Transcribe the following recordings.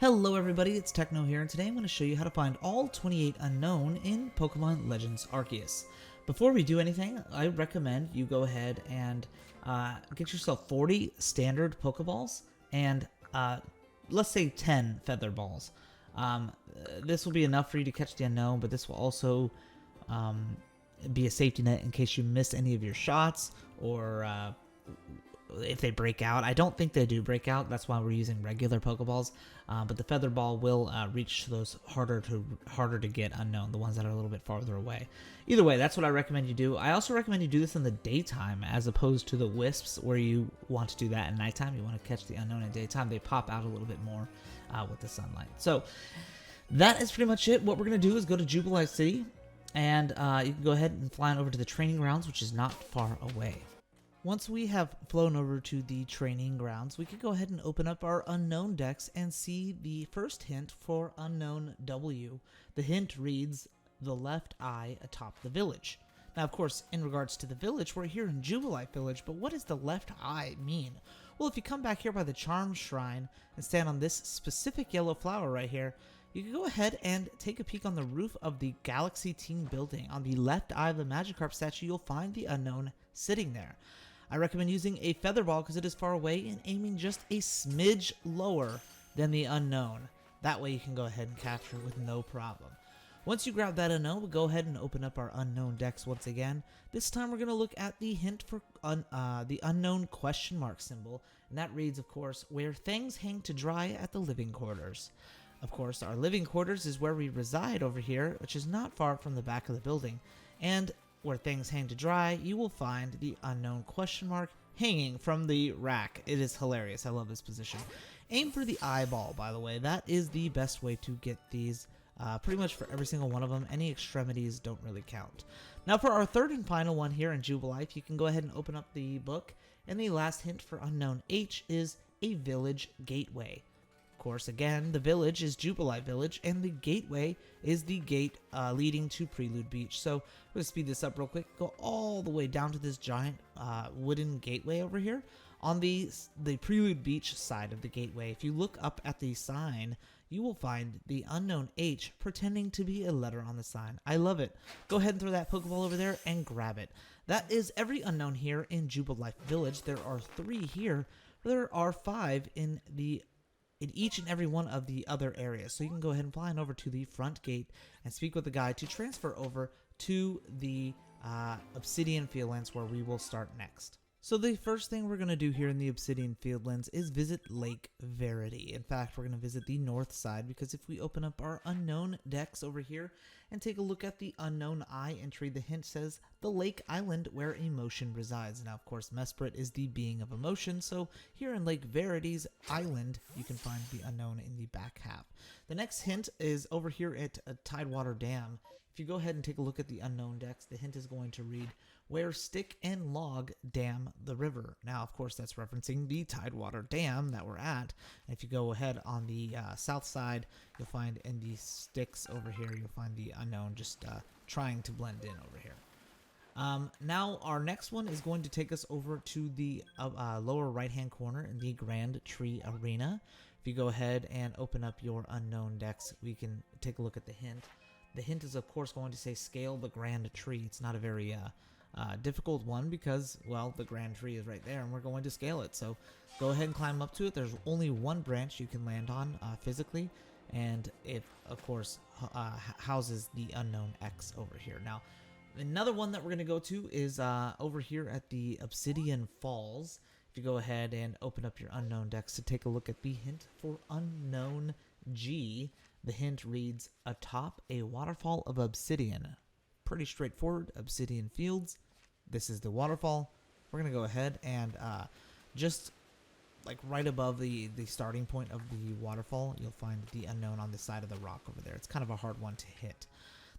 Hello everybody, it's Techno here, and today I'm going to show you how to find all 28 Unown in Pokémon Legends Arceus. Before we do anything, I recommend you go ahead and get yourself 40 standard Pokeballs and let's say 10 Feather Balls. This will be enough for you to catch the Unown, but this will also be a safety net in case you miss any of your shots or if they break out. I don't think they do break out. That's why we're using regular Pokeballs. But the Feather Ball will reach those harder to get Unown, the ones that are a little bit farther away. Either way, that's what I recommend you do. I also recommend you do this in the daytime as opposed to the Wisps, where you want to do that at nighttime. You want to catch the Unown in daytime. They pop out a little bit more with the sunlight. So that is pretty much it. What we're going to do is go to Jubilife City, and you can go ahead and fly on over to the training grounds, which is not far away. Once we have flown over to the training grounds, we can go ahead and open up our Unown decks and see the first hint for Unown W. The hint reads, "The left eye atop the village." Now, of course, in regards to the village, we're here in Jubilife Village, but what does the left eye mean? Well, if you come back here by the Charm Shrine and stand on this specific yellow flower right here, you can go ahead and take a peek on the roof of the Galaxy Team building. On the left eye of the Magikarp statue, you'll find the Unown sitting there. I recommend using a Feather Ball because it is far away and aiming just a smidge lower than the Unown. That way you can go ahead and capture it with no problem. Once you grab that Unown, we'll go ahead and open up our Unown decks once again. This time we're going to look at the hint for the Unown question mark symbol, and that reads, of course, "Where things hang to dry at the living quarters." Of course, our living quarters is where we reside over here, which is not far from the back of the building. And where things hang to dry, you will find the Unown question mark hanging from the rack. It is hilarious. I love this position. Aim for the eyeball, by the way. That is the best way to get these pretty much for every single one of them. Any extremities don't really count. Now for our third and final one here in Jubilife, you can go ahead and open up the book. And the last hint for Unown H is a village gateway. Of course, again, the village is Jubilife Village, and the gateway is the gate leading to Prelude Beach. So we're going to speed this up real quick. Go all the way down to this giant wooden gateway over here. On the Prelude Beach side of the gateway, if you look up at the sign, you will find the Unown H pretending to be a letter on the sign. I love it. Go ahead and throw that Pokeball over there and grab it. That is every Unown here in Jubilife Village. There are 3 here. There are 5 in each and every one of the other areas. So you can go ahead and fly on over to the front gate and speak with the guy to transfer over to the Obsidian Fieldlands, where we will start next. So the first thing we're going to do here in the Obsidian Fieldlands is visit Lake Verity. In fact, we're going to visit the north side, because if we open up our Unown decks over here and take a look at the Unown Eye entry, the hint says the lake island where emotion resides. Now, of course, Mesprit is the being of emotion, so here in Lake Verity's island, you can find the Unown in the back half. The next hint is over here at Tidewater Dam. If you go ahead and take a look at the Unown decks, the hint is going to read, "Where stick and log dam the river." Now, of course, that's referencing the Tidewater Dam that we're at. And if you go ahead on the south side, you'll find in the sticks over here, you'll find the Unown just trying to blend in over here. Now, our next one is going to take us over to the lower right-hand corner in the Grand Tree Arena. If you go ahead and open up your Unown decks, we can take a look at the hint. The hint is, of course, going to say scale the Grand Tree. It's not a very difficult one because, well, the Grand Tree is right there and we're going to scale it. So go ahead and climb up to it. There's only one branch you can land on physically, and it, of course, houses the Unown X over here. Now, another one that we're going to go to is over here at the Obsidian Falls. If you go ahead and open up your Unown decks to take a look at the hint for Unown G, the hint reads, "Atop a waterfall of obsidian." Pretty straightforward. Obsidian Fields. This is the waterfall. We're going to go ahead and just like right above the starting point of the waterfall, you'll find the Unown on the side of the rock over there. It's kind of a hard one to hit.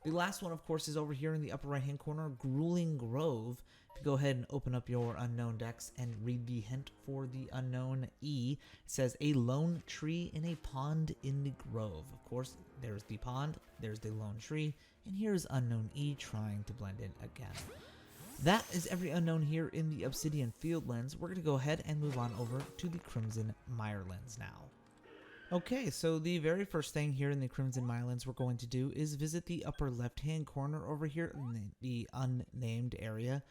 The last one, of course, is over here in the upper right-hand corner, Grueling Grove. If you go ahead and open up your Unown decks and read the hint for the Unown E, it says, "A lone tree in a pond in the grove." Of course, there's the pond, there's the lone tree, and here's Unown E trying to blend in again. That is every unknown here in the Obsidian Fieldlands. We're going to go ahead and move on over to the Crimson Meyerlands now. Okay, so the very first thing here in the Crimson Meyerlands we're going to do is visit the upper left-hand corner over here in the unnamed area.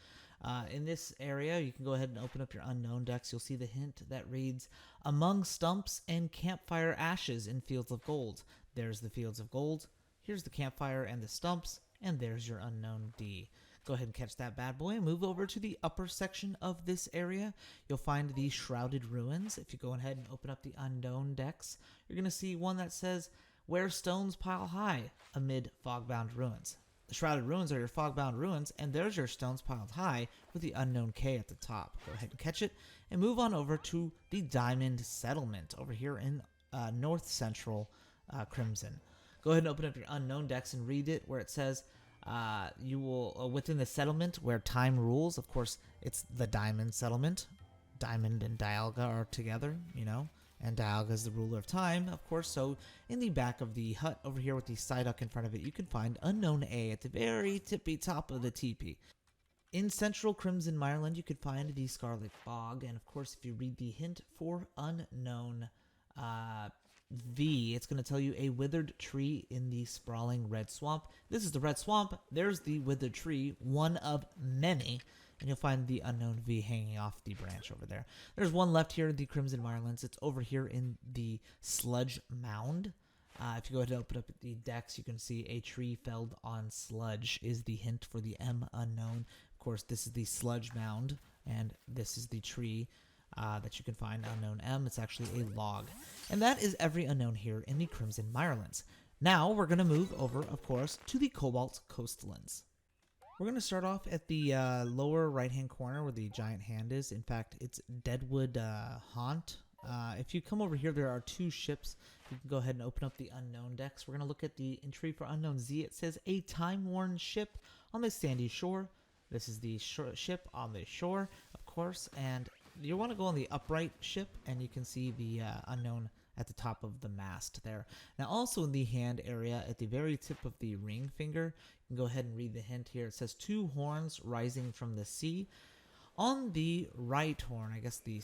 In this area, you can go ahead and open up your unknown decks. You'll see the hint that reads, "Among stumps and campfire ashes in fields of gold." There's the fields of gold. Here's the campfire and the stumps, and there's your unknown D. Go ahead and catch that bad boy and move over to the upper section of this area. You'll find the Shrouded Ruins. If you go ahead and open up the unknown decks, you're going to see one that says, "Where stones pile high amid fogbound ruins." The Shrouded Ruins are your fogbound ruins, and there's your stones piled high with the unknown K at the top. Go ahead and catch it and move on over to the Diamond Settlement over here in north central Crimson. Go ahead and open up your unknown decks and read it where it says, you will, within the settlement where time rules, of course, it's the Diamond Settlement. Diamond and Dialga are together, you know, and Dialga is the ruler of time, of course. So in the back of the hut over here with the Psyduck in front of it, you can find unknown A at the very tippy top of the teepee. In central Crimson Meyerland, you could find the Scarlet Bog, and of course, if you read the hint for unknown V, it's going to tell you a withered tree in the sprawling red swamp. This is the red swamp. There's the withered tree, one of many, and you'll find the unknown V hanging off the branch over there. There's one left here in the Crimson Meyerlands. It's over here in the Sludge Mound. If you go ahead and open up the decks, you can see a tree felled on sludge is the hint for the M unknown. Of course, this is the Sludge Mound, and this is the tree that you can find unknown M. It's actually a log. And that is every unknown here in the Crimson Meyerlands. Now we're going to move over, of course, to the Cobalt Coastlands. We're going to start off at the lower right-hand corner where the giant hand is. In fact, it's Deadwood Haunt. If you come over here, there are two ships. You can go ahead and open up the unknown decks. We're going to look at the entry for unknown Z. It says, "A time-worn ship on the sandy shore." This is the ship on the shore, of course, and you want to go on the upright ship, and you can see the unknown at the top of the mast there. Now, also in the hand area, at the very tip of the ring finger, you can go ahead and read the hint here. It says, "Two horns rising from the sea." On the right horn, I guess the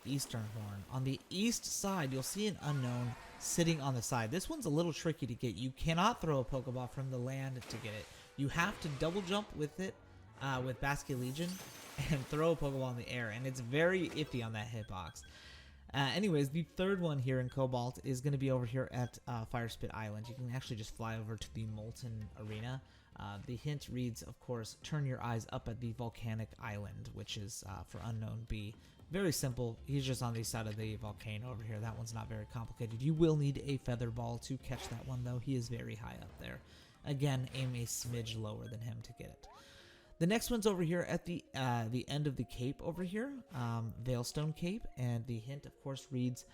eastern horn, on the east side, you'll see an unknown sitting on the side. This one's a little tricky to get. You cannot throw a Pokeball from the land to get it. You have to double jump with it, with Basket Legion, and throw a Pokeball in the air, and it's very iffy on that hitbox. Anyways, the third one here in Cobalt is going to be over here at Fire Spit Island. You can actually just fly over to the Molten Arena. The hint reads, of course, "Turn your eyes up at the Volcanic Island," which is for unknown B. Very simple. He's just on the side of the volcano over here. That one's not very complicated. You will need a Feather Ball to catch that one, though. He is very high up there. Again, aim a smidge lower than him to get it. The next one's over here at the end of the cape over here, Veilstone Cape, and the hint, of course, reads,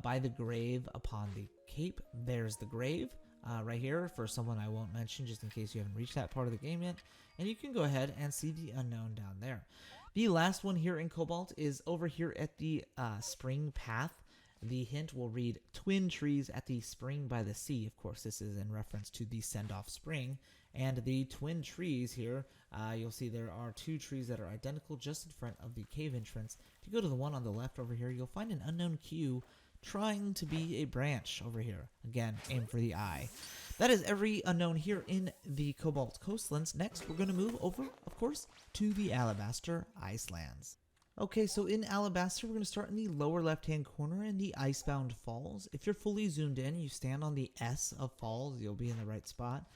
"By the grave upon the cape." There's the grave right here for someone I won't mention just in case you haven't reached that part of the game yet, and you can go ahead and see the unknown down there. The last one here in Cobalt is over here at the Spring Path. The hint will read, "Twin trees at the spring by the sea." Of course, this is in reference to the Send-Off Spring. And the twin trees here, you'll see there are two trees that are identical just in front of the cave entrance. If you go to the one on the left over here, you'll find an unknown Q trying to be a branch over here. Again, aim for the eye. That is every unknown here in the Cobalt Coastlands. Next, we're going to move over, of course, to the Alabaster Icelands. Okay, so in Alabaster, we're going to start in the lower left-hand corner in the Icebound Falls. If you're fully zoomed in, you stand on the S of Falls, you'll be in the right spot.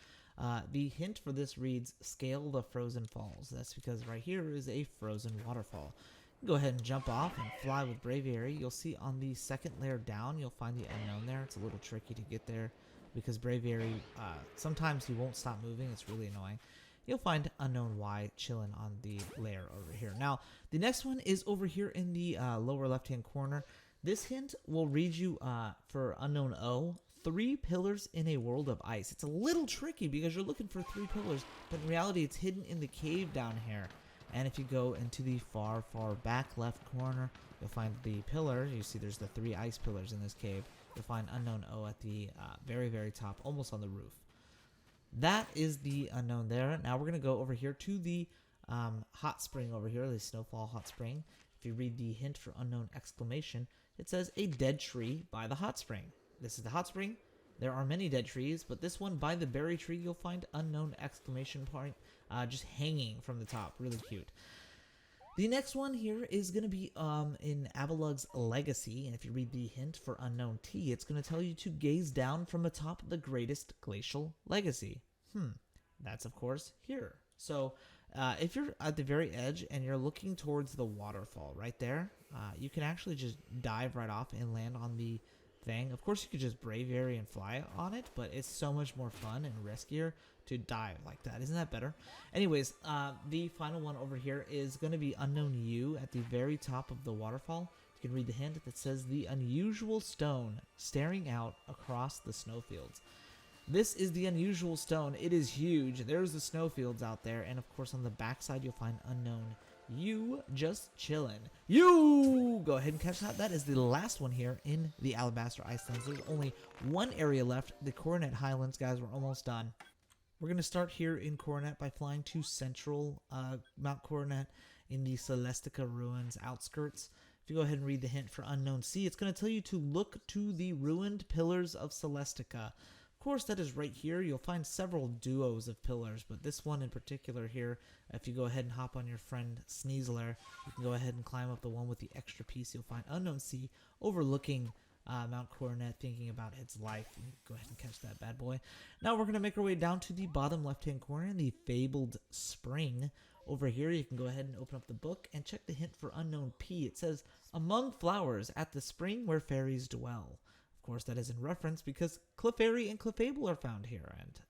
The hint for this reads, "Scale the Frozen Falls." That's because right here is a frozen waterfall. Go ahead and jump off and fly with Braviary. You'll see on the second layer down, you'll find the unknown there. It's a little tricky to get there because Braviary, sometimes he won't stop moving. It's really annoying. You'll find unknown Y chilling on the layer over here. Now, the next one is over here in the lower left-hand corner. This hint will read you for unknown O, 3 pillars in a world of ice. It's a little tricky because you're looking for 3 pillars, but in reality, it's hidden in the cave down here. And if you go into the far, far back left corner, you'll find the pillar. You see there's the 3 ice pillars in this cave. You'll find unknown O at the very, very top, almost on the roof. That is the unknown there. Now we're going to go over here to the hot spring over here, the Snowfall Hot Spring. If you read the hint for unknown exclamation, it says a dead tree by the hot spring. This is the hot spring. There are many dead trees, but this one by the berry tree, you'll find unknown exclamation point just hanging from the top. Really cute. The next one here is going to be in Avalug's Legacy, and if you read the hint for unknown T, it's going to tell you to gaze down from atop the greatest glacial legacy. That's of course here. So if you're at the very edge and you're looking towards the waterfall right there, you can actually just dive right off and land on the thing. Of course, you could just braviary and fly on it, but it's so much more fun and riskier to dive like that. Isn't that better? Anyways, the final one over here is going to be Unknown U at the very top of the waterfall. You can read the hint that says the unusual stone staring out across the snowfields. This is the unusual stone. It is huge. There's the snowfields out there, and of course on the backside you'll find Unknown U just chilling. You go ahead and catch that. That is the last one here in the Alabaster Icelands. There's only one area left, the Coronet Highlands, guys. We're almost done. We're going to start here in Coronet by flying to central Mount Coronet in the Celestica ruins outskirts. If you go ahead and read the hint for Unknown Sea, it's going to tell you to look to the ruined pillars of Celestica. Of course, that is right here. You'll find several duos of pillars, but this one in particular here, if you go ahead and hop on your friend Sneasler, you can go ahead and climb up the one with the extra piece. You'll find Unknown Sea overlooking Mount Coronet, thinking about its life. Go ahead and catch that bad boy. Now we're going to make our way down to the bottom left-hand corner in the Fabled Spring. Over here, you can go ahead and open up the book and check the hint for Unknown P. It says, among flowers at the spring where fairies dwell. Of course, that is in reference because Clefairy and Clefable are found here, and,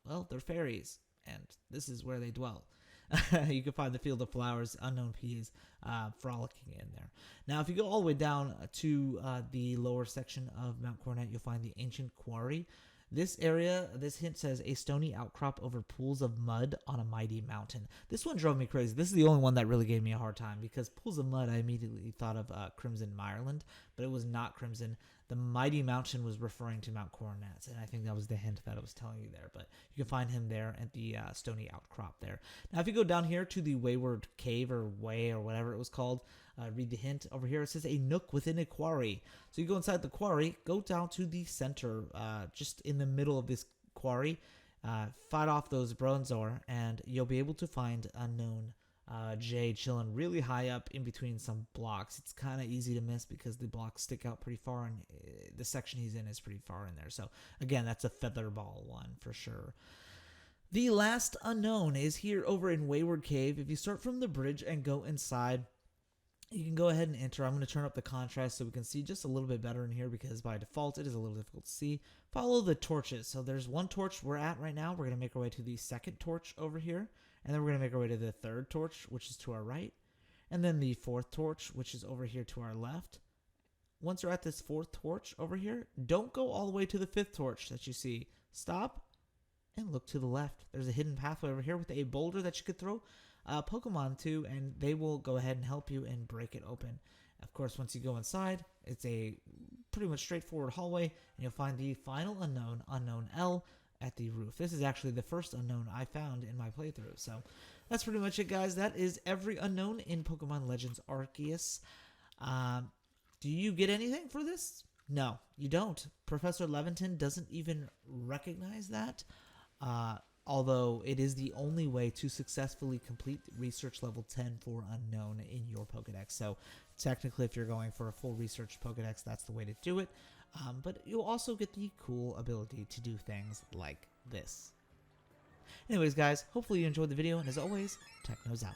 well, they're fairies, and this is where they dwell. You can find the Field of Flowers. Unknown P is frolicking in there. Now, if you go all the way down to the lower section of Mount Coronet, you'll find the Ancient Quarry. This area, this hint says, a stony outcrop over pools of mud on a mighty mountain. This one drove me crazy. This is the only one that really gave me a hard time because pools of mud, I immediately thought of Crimson Meyerland, but it was not Crimson. The mighty mountain was referring to Mount Coronet, and I think that was the hint that it was telling you there, but you can find him there at the stony outcrop there. Now, if you go down here to the Wayward Cave or Way or whatever it was called, read the hint over here. It says a nook within a quarry. So you go inside the quarry, go down to the center, just in the middle of this quarry, fight off those bronzor, and you'll be able to find Unknown J chilling really high up in between some blocks. It's kind of easy to miss because the blocks stick out pretty far, and the section he's in is pretty far in there. So again, that's a featherball one for sure. The last unknown is here over in Wayward Cave. If you start from the bridge and go inside, you can go ahead and enter. I'm going to turn up the contrast so we can see just a little bit better in here because by default it is a little difficult to see. Follow the torches. So there's one torch we're at right now. We're going to make our way to the second torch over here. And then we're going to make our way to the third torch, which is to our right. And then the fourth torch, which is over here to our left. Once you're at this fourth torch over here, don't go all the way to the fifth torch that you see. Stop and look to the left. There's a hidden pathway over here with a boulder that you could throw Pokemon to, and they will go ahead and help you and break it open. Of course, once you go inside, it's a pretty much straightforward hallway, and you'll find the final unknown, Unknown L, at the roof. This is actually the first unknown I found in my playthrough. So that's pretty much it, guys. That is every unknown in Pokemon Legends Arceus. Do you get anything for this? No, you don't. Professor Leventon doesn't even recognize that. Although it is the only way to successfully complete Research Level 10 for Unknown in your Pokedex. So technically, if you're going for a full Research Pokedex, that's the way to do it. But you'll also get the cool ability to do things like this. Anyways, guys, hopefully you enjoyed the video, and as always, Techno's out.